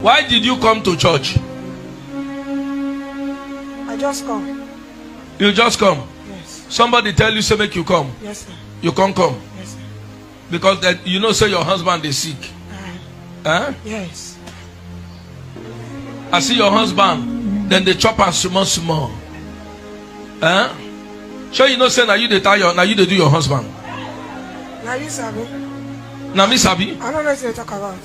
Why did you come to church? I just come. You just come? Yes. Somebody tell you, say make you come. Yes, sir. You can't come. Yes, sir. Because that you know, say your husband is sick. Huh? Yes. I see your husband, then they chop am small. Huh? Sure you know say now you dey tie your, now you dey do your husband. Now you sabi. Now me sabi. I don't know what you talk about.